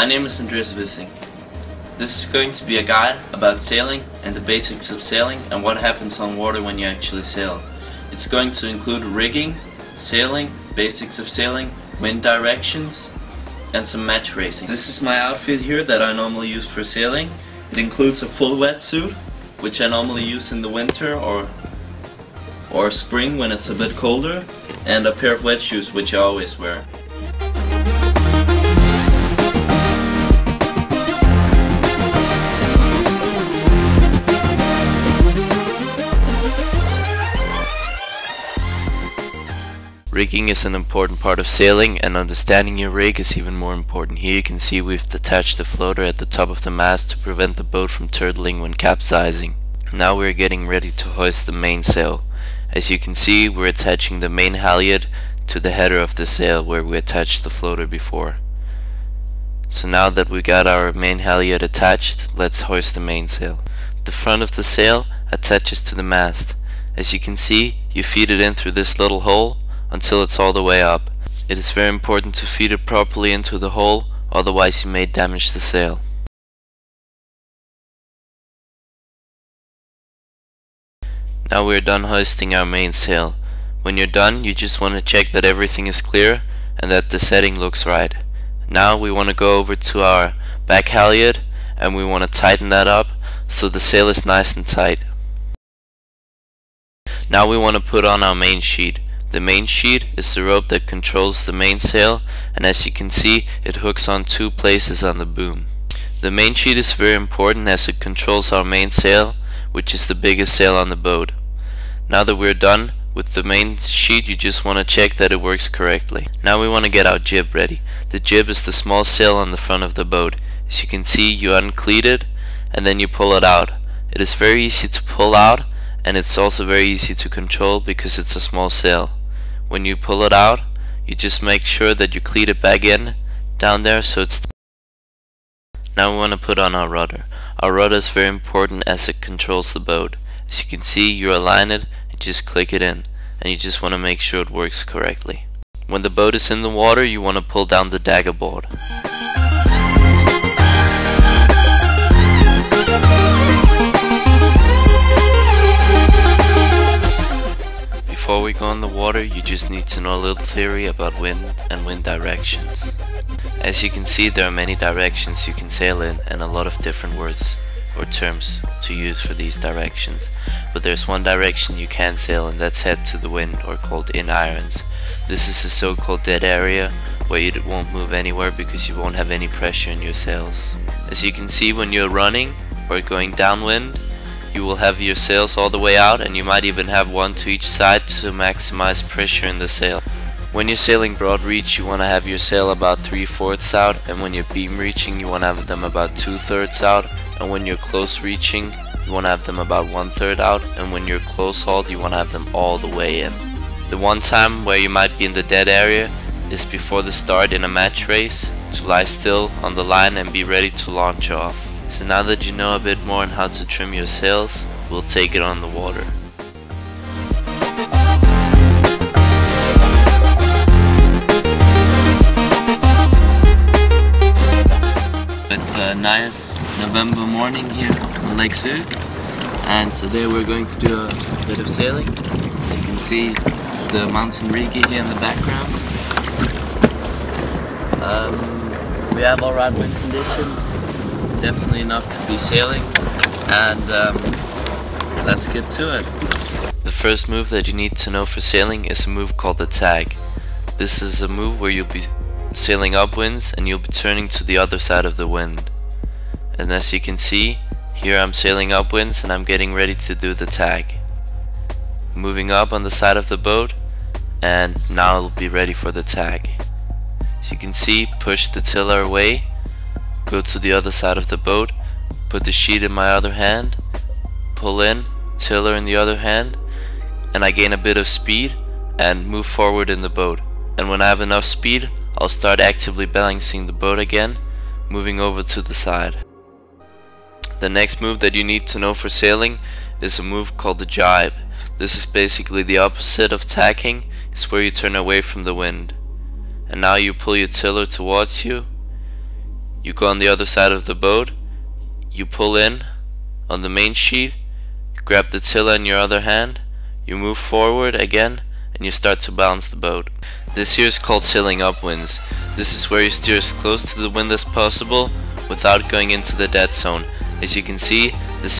My name is Andreas Wissing. This is going to be a guide about sailing and the basics of sailing and what happens on water when you actually sail. It's going to include rigging, sailing, basics of sailing, wind directions, and some match racing. This is my outfit here that I normally use for sailing. It includes a full wetsuit, which I normally use in the winter or spring when it's a bit colder, and a pair of wet shoes, which I always wear. Rigging is an important part of sailing, and understanding your rig is even more important. Here you can see we've attached the floater at the top of the mast to prevent the boat from turtling when capsizing. Now we're getting ready to hoist the mainsail. As you can see, we're attaching the main halyard to the header of the sail where we attached the floater before. So now that we got our main halyard attached, let's hoist the mainsail. The front of the sail attaches to the mast. As you can see, you feed it in through this little hole until it's all the way up. It is very important to feed it properly into the hole, otherwise you may damage the sail. Now we're done hoisting our mainsail. When you're done, you just want to check that everything is clear and that the setting looks right. Now we want to go over to our back halyard and we want to tighten that up so the sail is nice and tight. Now we want to put on our main sheet. The main sheet is the rope that controls the mainsail, and as you can see, it hooks on two places on the boom. The main sheet is very important as it controls our mainsail, which is the biggest sail on the boat. Now that we're done with the main sheet, you just want to check that it works correctly. Now we want to get our jib ready. The jib is the small sail on the front of the boat. As you can see, you uncleat it and then you pull it out. It is very easy to pull out, and it's also very easy to control because it's a small sail. When you pull it out, you just make sure that you cleat it back in down there so it's. Now we want to put on our rudder. Our rudder is very important as it controls the boat. As you can see, you align it and just click it in, and you just want to make sure it works correctly. When the boat is in the water, you want to pull down the dagger board. Before we go in the water, you just need to know a little theory about wind and wind directions. As you can see, there are many directions you can sail in and a lot of different words or terms to use for these directions. But there's one direction you can sail, and that's head to the wind, or called in irons. This is a so-called dead area where you won't move anywhere because you won't have any pressure in your sails. As you can see, when you're running or going downwind, you will have your sails all the way out, and you might even have one to each side to maximize pressure in the sail. When you're sailing broad reach, you want to have your sail about 3/4 out, and when you're beam reaching, you want to have them about 2/3 out, and when you're close reaching, you want to have them about 1/3 out, and when you're close hauled, you want to have them all the way in. The one time where you might be in the dead area is before the start in a match race, to lie still on the line and be ready to launch off. So now that you know a bit more on how to trim your sails, we'll take it on the water. It's a nice November morning here on Lake Zug, and today we're going to do a bit of sailing. As you can see, the mountain Rigi here in the background. We have alright wind conditions. Definitely enough to be sailing, and let's get to it. The first move that you need to know for sailing is a move called the tag. This is a move where you'll be sailing upwinds and you'll be turning to the other side of the wind. And as you can see, here I'm sailing upwinds and I'm getting ready to do the tag. Moving up on the side of the boat, and now I'll be ready for the tag. As you can see, push the tiller away, go to the other side of the boat, put the sheet in my other hand, pull in, tiller in the other hand, and I gain a bit of speed and move forward in the boat. And when I have enough speed, I'll start actively balancing the boat again, moving over to the side. The next move that you need to know for sailing is a move called the jibe. This is basically the opposite of tacking. It's where you turn away from the wind. And now you pull your tiller towards you, you go on the other side of the boat, you pull in on the main sheet, you grab the tiller in your other hand, you move forward again, and you start to balance the boat. This here is called sailing upwinds. This is where you steer as close to the wind as possible without going into the dead zone. As you can see,